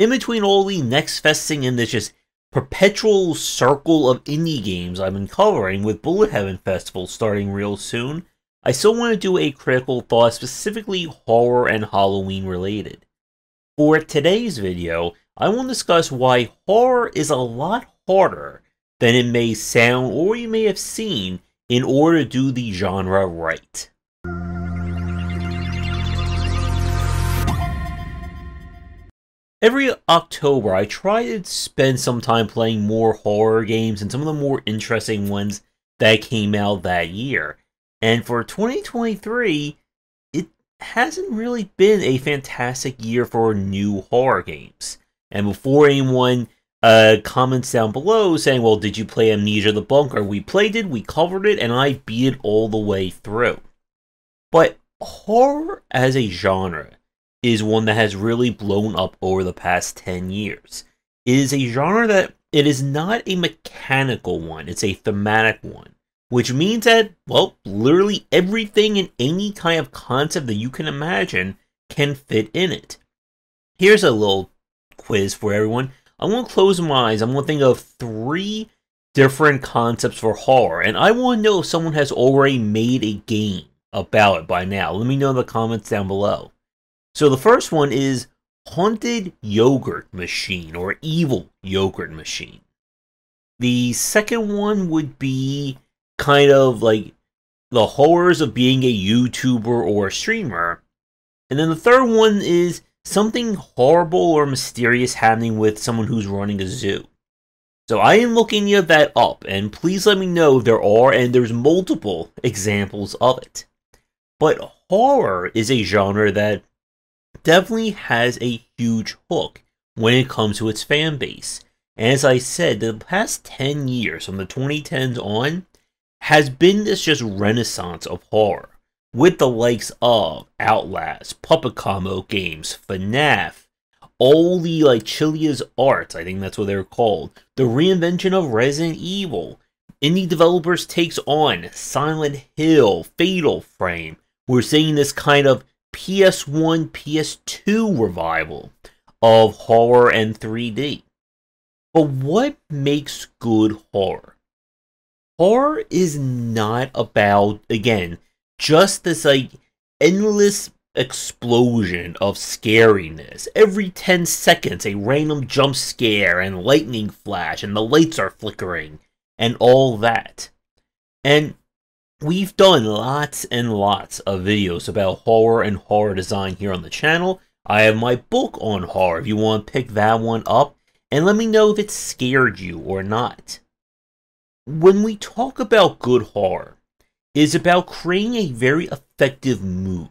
in between all the next festing and this just perpetual circle of indie games I've been covering with Bullet Heaven Festival starting real soon, I still want to do a critical thought specifically horror and Halloween related. For today's video, I want to discuss why horror is a lot harder than it may sound or you may have seen in order to do the genre right. Every October, I try to spend some time playing more horror games and some of the more interesting ones that came out that year. And for 2023, it hasn't really been a fantastic year for new horror games. And before anyone comments down below saying, well, did you play Amnesia the Bunker? We played it, we covered it, and I beat it all the way through. But horror as a genre is one that has really blown up over the past 10 years. It is a genre that it is not a mechanical one, it's a thematic one. Which means that, well, literally everything in any kind of concept that you can imagine can fit in it. Here's a little quiz for everyone. I want to close my eyes, I'm going to think of 3 different concepts for horror, and I want to know if someone has already made a game about it by now. Let me know in the comments down below. So the first one is Haunted Yogurt Machine, or Evil Yogurt Machine. The second one would be kind of like the horrors of being a YouTuber or a streamer. And then the third one is something horrible or mysterious happening with someone who's running a zoo. So I am looking that up, and please let me know if there are, and there's multiple examples of it. But horror is a genre that definitely has a huge hook when it comes to its fan base. And as I said, the past 10 years, from the 2010s on, has been this just renaissance of horror, with the likes of Outlast, Puppet Combo games, FNAF, all the Chilia's Arts, I think that's what they're called, the reinvention of Resident Evil, indie developers takes on Silent Hill, Fatal Frame. We're seeing this kind of PS1, PS2 revival of horror and 3D. But what makes good horror? Horror is not about, again, just this endless explosion of scariness. Every 10 seconds a random jump scare and lightning flash and the lights are flickering and all that. And we've done lots and lots of videos about horror and horror design here on the channel. I have my book on horror if you want to pick that one up, and let me know if it scared you or not. When we talk about good horror, it's about creating a very effective mood.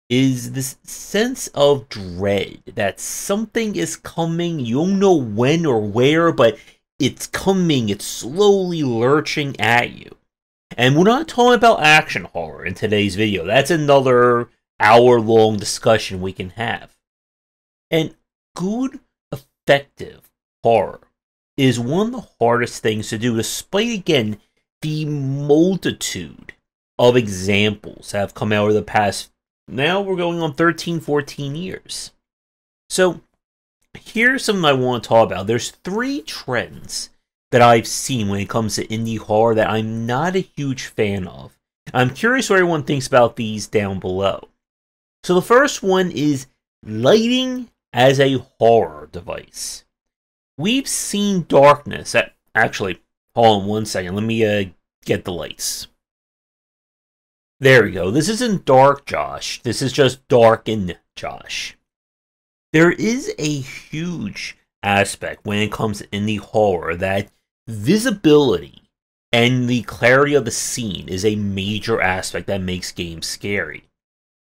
Is this sense of dread that something is coming, you don't know when or where, but it's coming, it's slowly lurching at you. And we're not talking about action horror in today's video. That's another hour-long discussion we can have. And good, effective horror is one of the hardest things to do, despite, again, the multitude of examples that have come out over the past, now we're going on 13, 14 years. So, here's something I want to talk about. There's 3 trends that I've seen when it comes to indie horror that I'm not a huge fan of. I'm curious what everyone thinks about these down below. So the first one is lighting as a horror device. We've seen darkness. Actually, hold on one second. Let me get the lights. There we go. This isn't dark, Josh. This is just darkened, Josh. There is a huge aspect when it comes to indie horror that visibility and the clarity of the scene is a major aspect that makes games scary.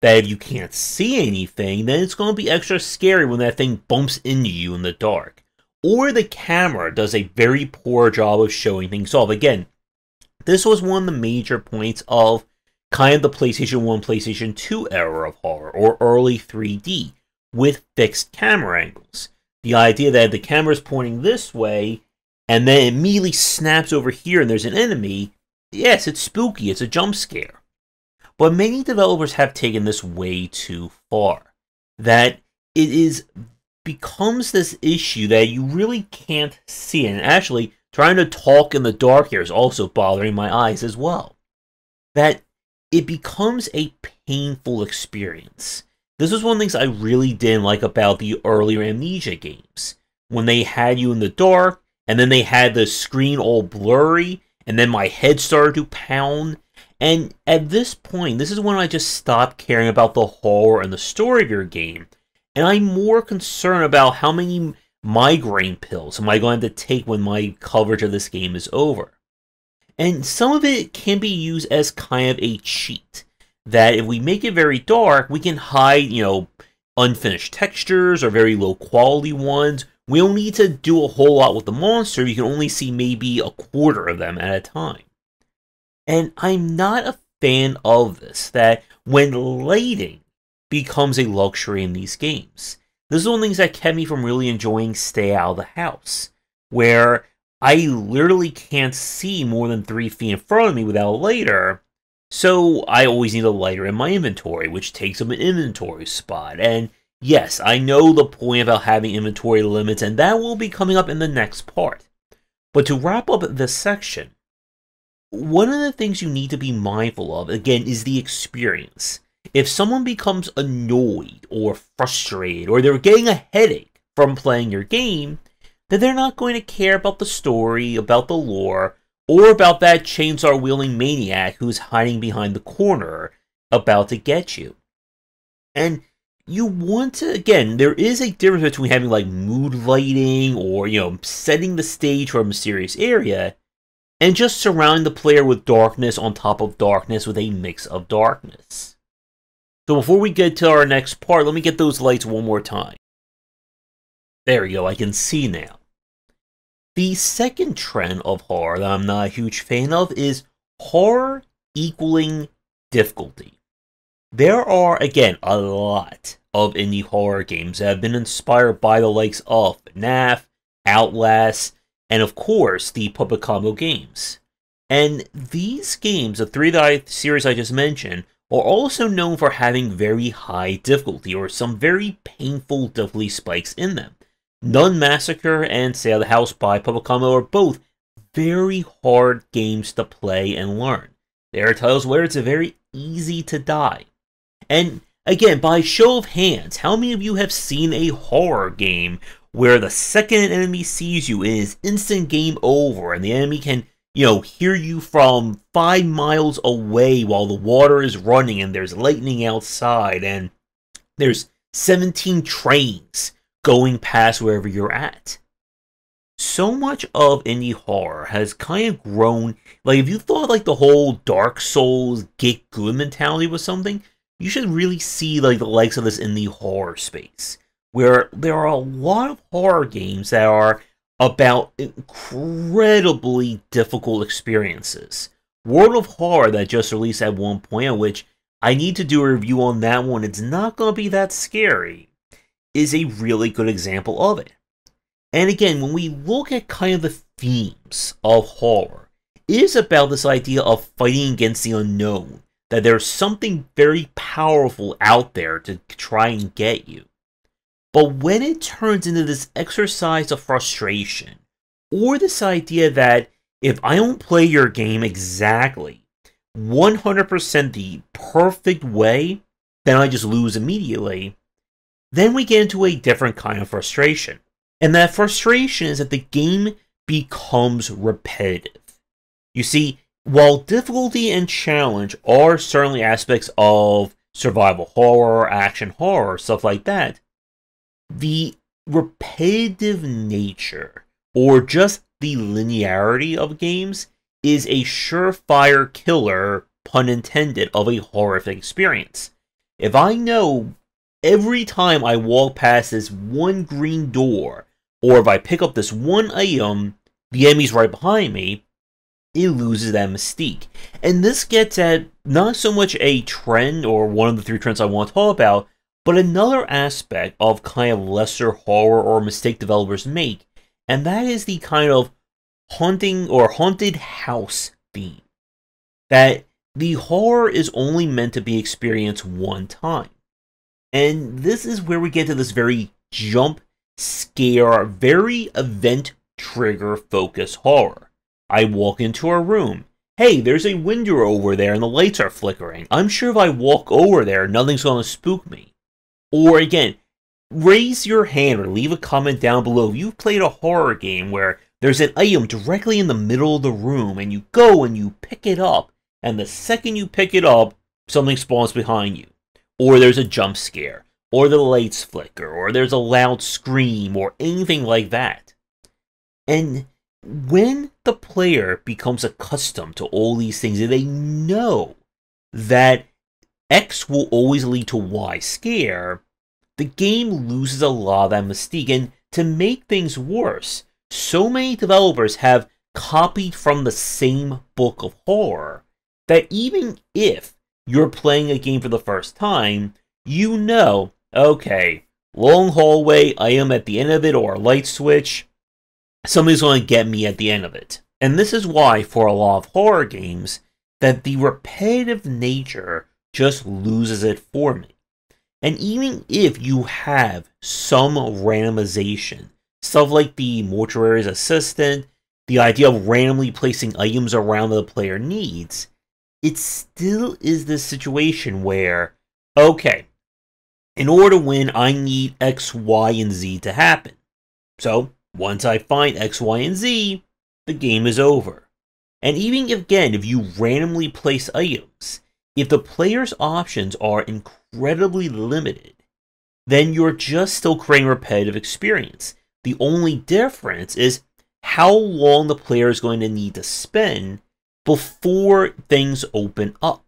That if you can't see anything, then it's going to be extra scary when that thing bumps into you in the dark. Or the camera does a very poor job of showing things off. Again, this was one of the major points of kind of the PlayStation 1, PlayStation 2 era of horror, or early 3D, with fixed camera angles. The idea that the camera's pointing this way, and then it immediately snaps over here and there's an enemy, yes, it's spooky, it's a jump scare. But many developers have taken this way too far. That it is becomes this issue that you really can't see. And actually, trying to talk in the dark here is also bothering my eyes as well. That it becomes a painful experience. This was one of the things I really didn't like about the earlier Amnesia games. When they had you in the dark, and then they had the screen all blurry, and then my head started to pound. And at this point, this is when I just stopped caring about the horror and the story of your game. And I'm more concerned about how many migraine pills am I going to take when my coverage of this game is over. And some of it can be used as kind of a cheat. That if we make it very dark, we can hide, unfinished textures or very low quality ones. We don't need to do a whole lot with the monster. You can only see maybe a quarter of them at a time. And I'm not a fan of this, that when lighting becomes a luxury in these games. This is one of the things that kept me from really enjoying Stay Out of the House, where I literally can't see more than 3 feet in front of me without a lighter, so I always need a lighter in my inventory, which takes up an inventory spot. And yes, I know the point about having inventory limits, and that will be coming up in the next part. But to wrap up this section, one of the things you need to be mindful of, again, is the experience. If someone becomes annoyed or frustrated, or they're getting a headache from playing your game, then they're not going to care about the story, about the lore, or about that chainsaw-wielding maniac who's hiding behind the corner about to get you. And you want to, again, there is a difference between having like mood lighting or, setting the stage for a mysterious area and just surrounding the player with darkness on top of darkness with a mix of darkness. So before we get to our next part, let me get those lights one more time. There we go, I can see now. The second trend of horror that I'm not a huge fan of is horror equaling difficulty. There are, again, a lot of indie horror games that have been inspired by the likes of FNAF, Outlast, and of course, the Puppet Combo games. And these games, the series I just mentioned, are also known for having very high difficulty, or some very painful difficulty spikes in them. Nun Massacre and Stay Out of the House by Puppet Combo are both very hard games to play and learn. They are titles where it's very easy to die. And again, by show of hands, how many of you have seen a horror game where the second an enemy sees you, it is instant game over, and the enemy can, hear you from 5 miles away while the water is running and there's lightning outside and there's 17 trains going past wherever you're at? So much of indie horror has kind of grown, like if you thought like the whole Dark Souls get good mentality was something, you should really see like the likes of this in the horror space, where there are a lot of horror games that are about incredibly difficult experiences. World of Horror that just released at one point, which I need to do a review on that one, it's not going to be that scary, is a really good example of it. And again, when we look at kind of the themes of horror, it is about this idea of fighting against the unknown, that there's something very powerful out there to try and get you. But when it turns into this exercise of frustration, or this idea that if I don't play your game exactly 100% the perfect way, then I just lose immediately, then we get into a different kind of frustration. And that frustration is that the game becomes repetitive. You see, while difficulty and challenge are certainly aspects of survival horror, action horror, stuff like that, the repetitive nature, or just the linearity of games, is a surefire killer, pun intended, of a horrific experience. If I know every time I walk past this one green door, or if I pick up this one item, the enemy's right behind me, it loses that mystique. And this gets at not so much a trend, or one of the 3 trends I want to talk about, but another aspect of kind of lesser horror or mistake developers make, and that is the kind of haunting or haunted house theme. That the horror is only meant to be experienced one time. And this is where we get to this very jump scare, very event trigger focused horror. I walk into a room. Hey, there's a window over there and the lights are flickering. I'm sure if I walk over there, nothing's going to spook me. Or again, raise your hand or leave a comment down below if you've played a horror game where there's an item directly in the middle of the room and you go and you pick it up, and the second you pick it up, something spawns behind you. Or there's a jump scare, or the lights flicker, or there's a loud scream, or anything like that. And when the player becomes accustomed to all these things, and they know that X will always lead to Y scare, the game loses a lot of that mystique. And to make things worse, so many developers have copied from the same book of horror that even if you're playing a game for the first time, you know, okay, long hallway, I am at the end of it, or a light switch, somebody's going to get me at the end of it. And this is why, for a lot of horror games, that the repetitive nature just loses it for me. And even if you have some randomization, stuff like the mortuary's assistant, the idea of randomly placing items around that the player needs, it still is this situation where, okay, in order to win, I need X, Y, and Z to happen. So, once I find X, Y, and Z, the game is over. And even if you randomly place items, if the player's options are incredibly limited, then you're just still creating a repetitive experience. The only difference is how long the player is going to need to spend before things open up.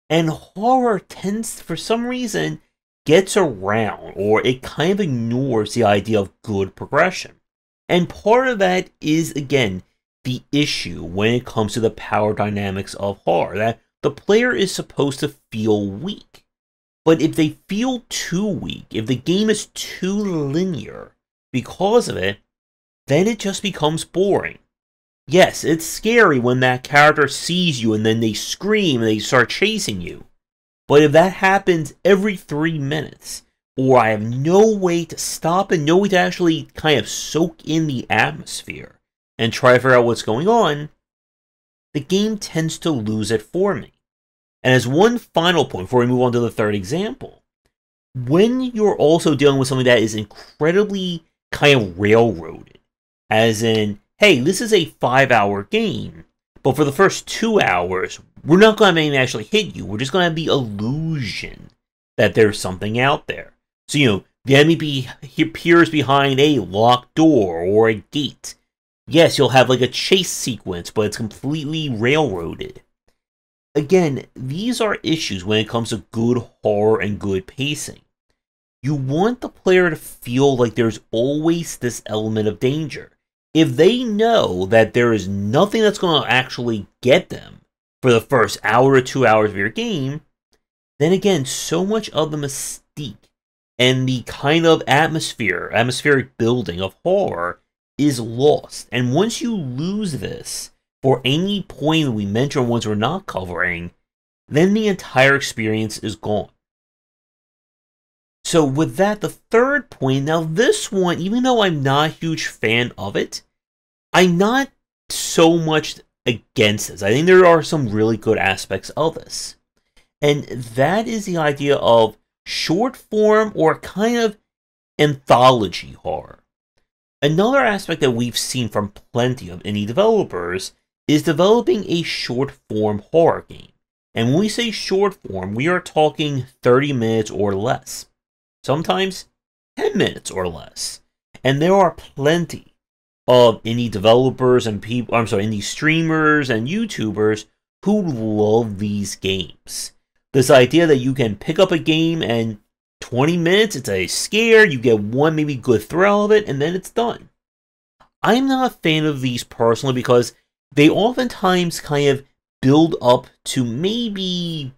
And horror tends, for some reason, gets around, or it kind of ignores the idea of good progression. And part of that is, again, the issue when it comes to the power dynamics of horror, that the player is supposed to feel weak. But if they feel too weak, if the game is too linear because of it, then it just becomes boring. Yes, it's scary when that character sees you and then they scream and they start chasing you. But if that happens every 3 minutes, or I have no way to stop and no way to actually kind of soak in the atmosphere and try to figure out what's going on, the game tends to lose it for me. And as one final point before we move on to the third example, when you're also dealing with something that is incredibly kind of railroaded, as in, hey, this is a 5-hour game, but for the first 2 hours, we're not going to have anything actually hit you. We're just going to have the illusion that there's something out there. So, the enemy appears behind a locked door or a gate. Yes, you'll have like a chase sequence, but it's completely railroaded. Again, these are issues when it comes to good horror and good pacing. You want the player to feel like there's always this element of danger. If they know that there is nothing that's going to actually get them for the first hour or 2 hours of your game, then again, so much of the mystique and the kind of atmospheric building of horror is lost. And once you lose this, for any point that we mention ones we're not covering, then the entire experience is gone. So with that, the third point, now this one, even though I'm not a huge fan of it, I'm not so much against this. I think there are some really good aspects of this. And that is the idea of short form or kind of anthology horror. Another aspect that we've seen from plenty of indie developers is developing a short form horror game. And when we say short form, we are talking 30 minutes or less. Sometimes 10 minutes or less. And there are plenty of indie developers and indie streamers and YouTubers who love these games. This idea that you can pick up a game and 20 minutes, it's a scare, you get one maybe good thrill of it, and then it's done. I'm not a fan of these personally because they oftentimes kind of build up to maybe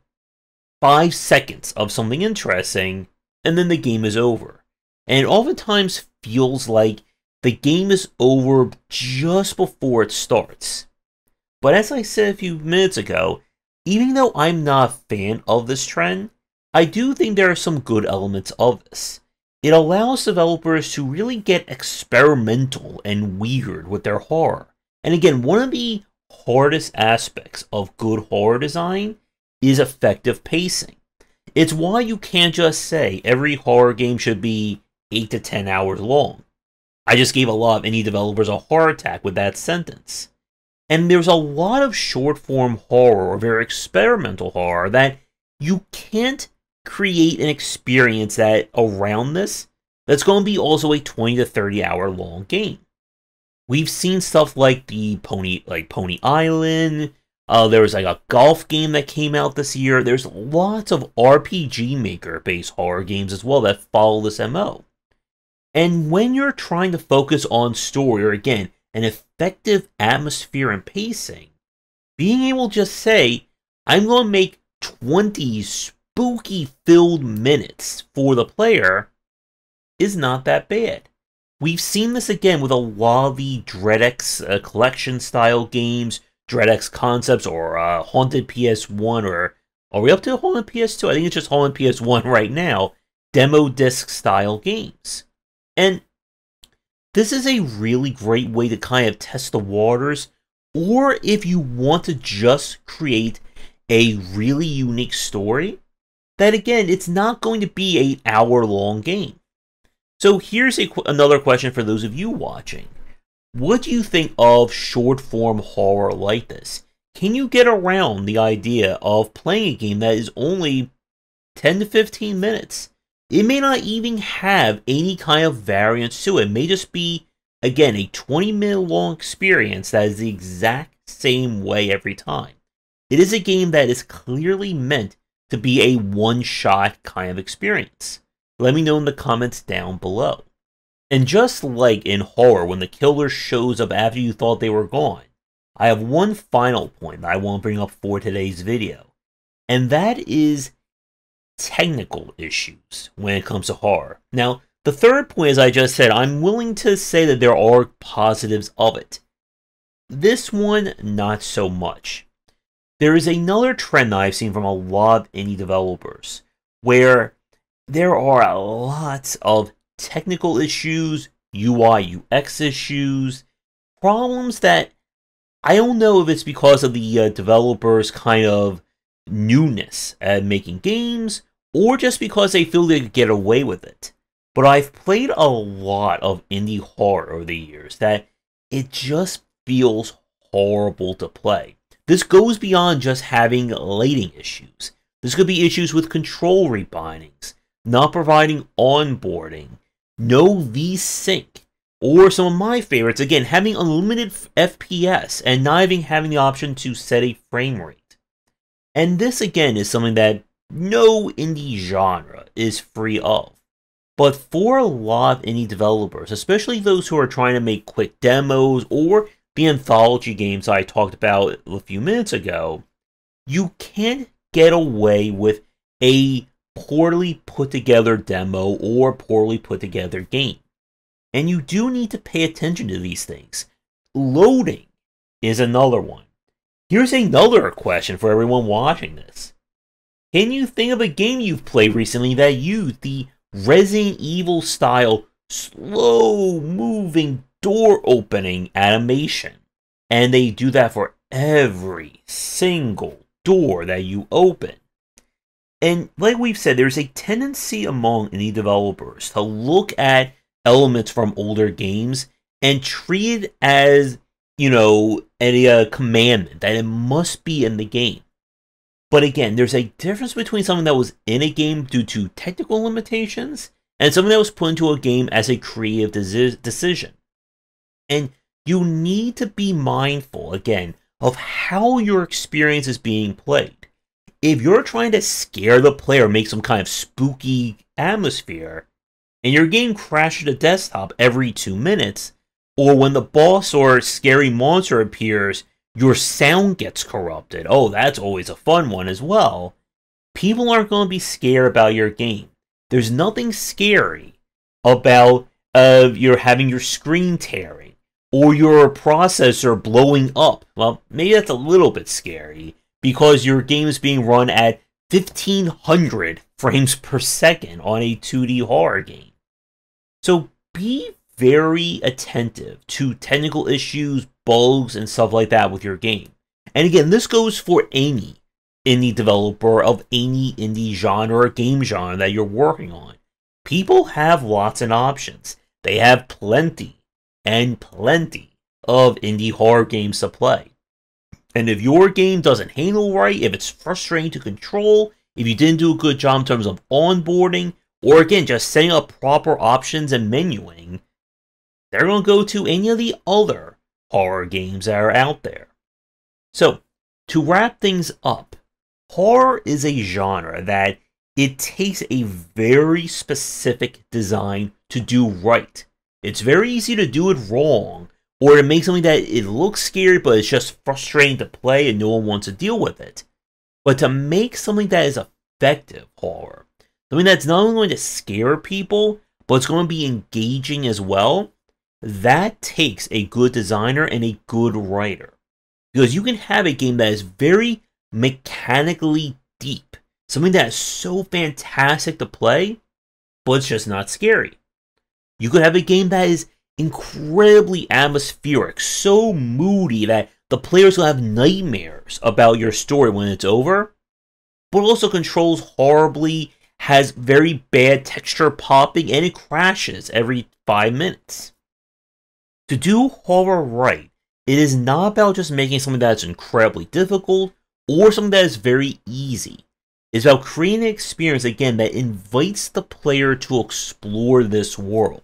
5 seconds of something interesting, and then the game is over. And it oftentimes feels like the game is over just before it starts. But as I said a few minutes ago, even though I'm not a fan of this trend, I do think there are some good elements of this. It allows developers to really get experimental and weird with their horror. And again, one of the hardest aspects of good horror design is effective pacing. It's why you can't just say every horror game should be 8 to 10 hours long. I just gave a lot of indie developers a heart attack with that sentence. And there's a lot of short-form horror or very experimental horror that you can't create an experience that around this that's going to be also a 20 to 30 hour long game. We've seen stuff like the Pony Island. There was like a golf game that came out this year. There's lots of RPG Maker based horror games as well that follow this MO. And when you're trying to focus on story, or again, an effective atmosphere and pacing, being able to just say, I'm going to make 20 spooky-filled minutes for the player is not that bad. We've seen this again with a lot of the DreadX collection-style games, DreadX Concepts, or Haunted PS1, or are we up to Haunted PS2? I think it's just Haunted PS1 right now, demo disc-style games. And this is a really great way to kind of test the waters, or if you want to just create a really unique story, that again, it's not going to be an hour-long game. So here's another question for those of you watching. What do you think of short-form horror like this? Can you get around the idea of playing a game that is only 10 to 15 minutes? It may not even have any kind of variance to it. It may just be, again, a 20-minute long experience that is the exact same way every time. It is a game that is clearly meant to be a one-shot kind of experience. Let me know in the comments down below. And just like in horror, when the killer shows up after you thought they were gone, I have one final point that I want to bring up for today's video. And that is technical issues when it comes to horror. Now, the third point, as I just said, I'm willing to say that there are positives of it. This one, not so much. There is another trend that I've seen from a lot of indie developers, where there are lots of technical issues, UI, UX issues, problems that I don't know if it's because of the developers' kind of newness at making games, or just because they feel they could get away with it. But I've played a lot of indie horror over the years that it just feels horrible to play. This goes beyond just having lighting issues. This could be issues with control rebindings, not providing onboarding, no VSync, or some of my favorites, again, having unlimited FPS and not even having the option to set a frame rate. And this, again, is something that no indie genre is free of. But for a lot of indie developers, especially those who are trying to make quick demos or the anthology games I talked about a few minutes ago, you can't get away with a poorly put together demo or poorly put together game. And you do need to pay attention to these things. Loading is another one. Here's another question for everyone watching this. Can you think of a game you've played recently that used the Resident Evil style slow moving door opening animation? And they do that for every single door that you open. And like we've said, there's a tendency among indie developers to look at elements from older games and treat it as, you know, a commandment that it must be in the game. But again, there's a difference between something that was in a game due to technical limitations and something that was put into a game as a creative decision. And you need to be mindful, again, of how your experience is being played. If you're trying to scare the player, make some kind of spooky atmosphere, and your game crashes the desktop every 2 minutes, or when the boss or scary monster appears, your sound gets corrupted. Oh, that's always a fun one as well. People aren't going to be scared about your game. There's nothing scary about you're having your screen tearing or your processor blowing up. Well, maybe that's a little bit scary because your game is being run at 1500 frames per second on a 2D horror game. So be very attentive to technical issues, bugs, and stuff like that with your game. And again, this goes for any indie developer of any indie genre or game genre that you're working on. People have lots of options. They have plenty and plenty of indie horror games to play. And if your game doesn't handle right, if it's frustrating to control, if you didn't do a good job in terms of onboarding, or again, just setting up proper options and menuing, they're going to go to any of the other horror games that are out there. So, to wrap things up, horror is a genre that it takes a very specific design to do right. It's very easy to do it wrong, or to make something that it looks scary but it's just frustrating to play and no one wants to deal with it. But to make something that is effective horror, something that's not only going to scare people, but it's going to be engaging as well, that takes a good designer and a good writer. Because you can have a game that is very mechanically deep, something that is so fantastic to play, but it's just not scary. You could have a game that is incredibly atmospheric, so moody that the players will have nightmares about your story when it's over, but also controls horribly, has very bad texture popping, and it crashes every 5 minutes. To do horror right, it is not about just making something that's incredibly difficult or something that is very easy. It's about creating an experience, again, that invites the player to explore this world.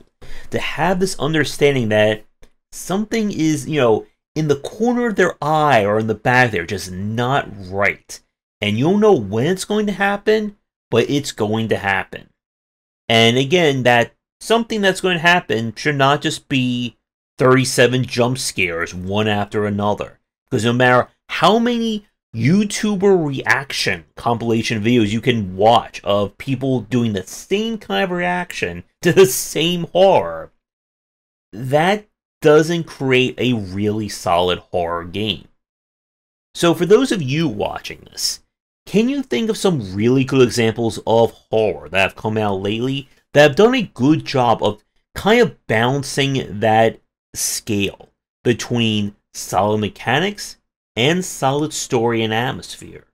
To have this understanding that something is, in the corner of their eye or in the back there, just not right. And you don't know when it's going to happen, but it's going to happen. And again, that something that's going to happen should not just be 37 jump scares one after another. Because no matter how many YouTuber reaction compilation videos you can watch of people doing the same kind of reaction to the same horror, that doesn't create a really solid horror game. So for those of you watching this, can you think of some really good examples of horror that have come out lately that have done a good job of kind of balancing that scale between solid mechanics and solid story and atmosphere?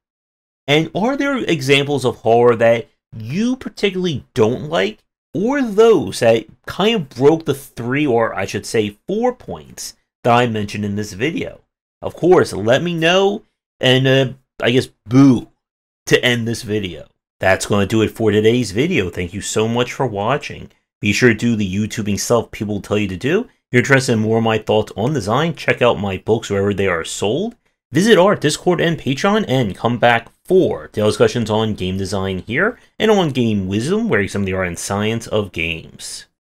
And are there examples of horror that you particularly don't like, or those that kind of broke the 3, or I should say 4 points that I mentioned in this video? Of course, let me know, and I guess boo to end this video. That's going to do it for today's video. Thank you so much for watching. Be sure to do the YouTubing stuff people tell you to do. If you're interested in more of my thoughts on design, check out my books wherever they are sold. Visit our Discord and Patreon, and come back for daily discussions on game design here, and on Game Wisdom, where you examine the art and science of games.